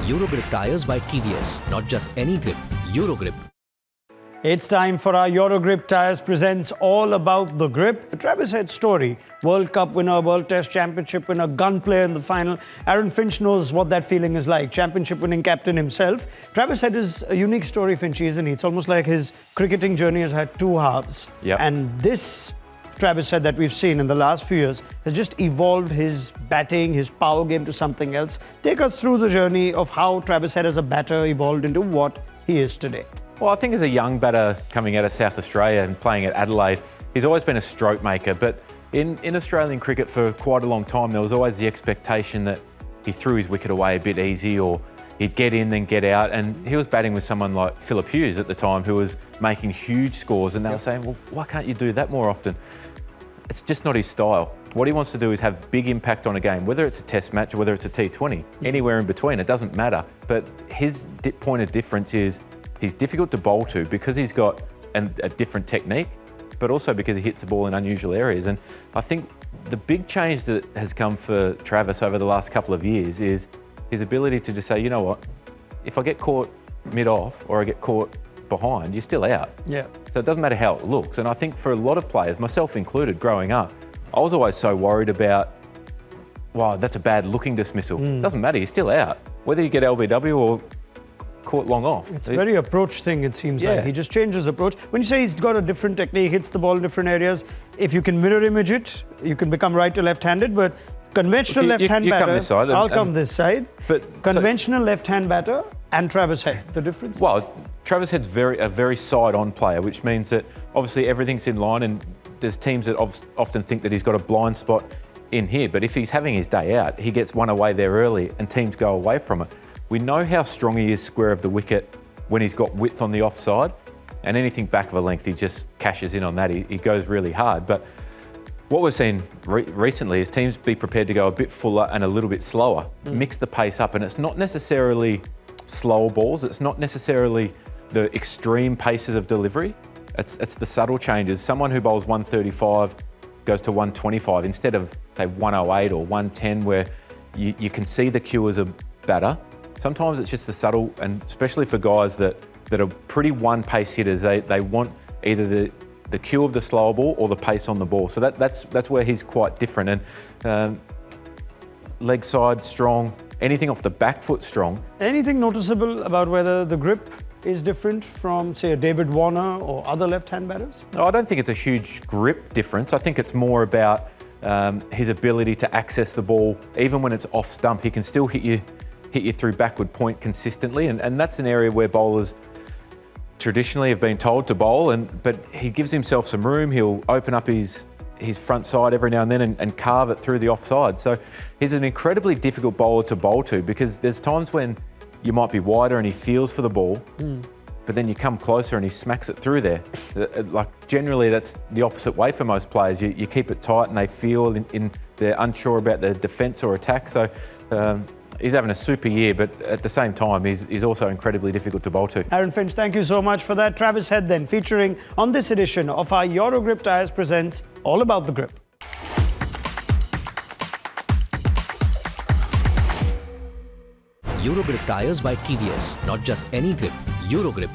Eurogrip tyres by TVS, not just any grip, Eurogrip. It's time for our Eurogrip Tyres presents All About the Grip. Travis Head's story, World Cup winner, World Test Championship winner, gun player in the final. Aaron Finch knows what that feeling is like, championship winning captain himself. Travis Head is a unique story, Finchy, isn't he? It's almost like his cricketing journey has had two halves. Yep. And this Travis Head that we've seen in the last few years has just evolved his batting, his power game to something else. Take us through the journey of how Travis Head as a batter evolved into what he is today. Well, I think as a young batter coming out of South Australia and playing at Adelaide, he's always been a stroke maker. But in Australian cricket for quite a long time, there was always the expectation that he threw his wicket away a bit easy, or he'd get in then get out. And he was batting with someone like Phillip Hughes at the time, who was making huge scores. And they were saying, well, why can't you do that more often? It's just not his style. What he wants to do is have big impact on a game, whether it's a test match or whether it's a T20, anywhere in between, it doesn't matter. But his point of difference is he's difficult to bowl to because he's got a different technique, but also because he hits the ball in unusual areas. And I think the big change that has come for Travis over the last couple of years is his ability to just say, you know what, if I get caught mid-off or I get caught behind, you're still out. Yeah. So it doesn't matter how it looks. And I think for a lot of players, myself included, growing up, I was always so worried about, wow, that's a bad looking dismissal. Doesn't matter, you're still out. Whether you get LBW or caught long off. It's a very approach thing, it seems like. He just changes approach. When you say he's got a different technique, hits the ball in different areas, if you can mirror image it, you can become right to left-handed, but conventional left-hand batter, come this side I'll come this side, but conventional left-hand batter and Travis Head, the difference? Well, Travis Head's a very side-on player, which means that obviously everything's in line, and there's teams that often think that he's got a blind spot in here, but if he's having his day out, he gets one away there early and teams go away from it. We know how strong he is square of the wicket when he's got width on the offside, and anything back of a length, he just cashes in on that. He goes really hard. But what we've seen recently is teams be prepared to go a bit fuller and a little bit slower, mix the pace up, and it's not necessarily slower balls, it's not necessarily the extreme paces of delivery, it's the subtle changes. Someone who bowls 135 goes to 125 instead of, say, 108 or 110, where you can see the cue as a batter. Sometimes it's just the subtle, and especially for guys that are pretty one-pace hitters, they want either the cue of the slower ball or the pace on the ball. So that's where he's quite different. And leg side strong, anything off the back foot strong. Anything noticeable about whether the grip is different from, say, a David Warner or other left-hand batters? I don't think it's a huge grip difference. I think it's more about his ability to access the ball. Even when it's off stump, he can still hit you through backward point consistently, and that's an area where bowlers traditionally have been told to bowl, but he gives himself some room. He'll open up his front side every now and then and carve it through the offside. So he's an incredibly difficult bowler to bowl to, because there's times when you might be wider and he feels for the ball, but then you come closer and he smacks it through there. Like, generally that's the opposite way for most players. You keep it tight and they feel they're unsure about their defence or attack. So he's having a super year, but at the same time, he's also incredibly difficult to bowl to. Aaron Finch, thank you so much for that. Travis Head then, featuring on this edition of our Eurogrip Tyres presents All About the Grip. Eurogrip tyres by TVS, not just any grip, Eurogrip.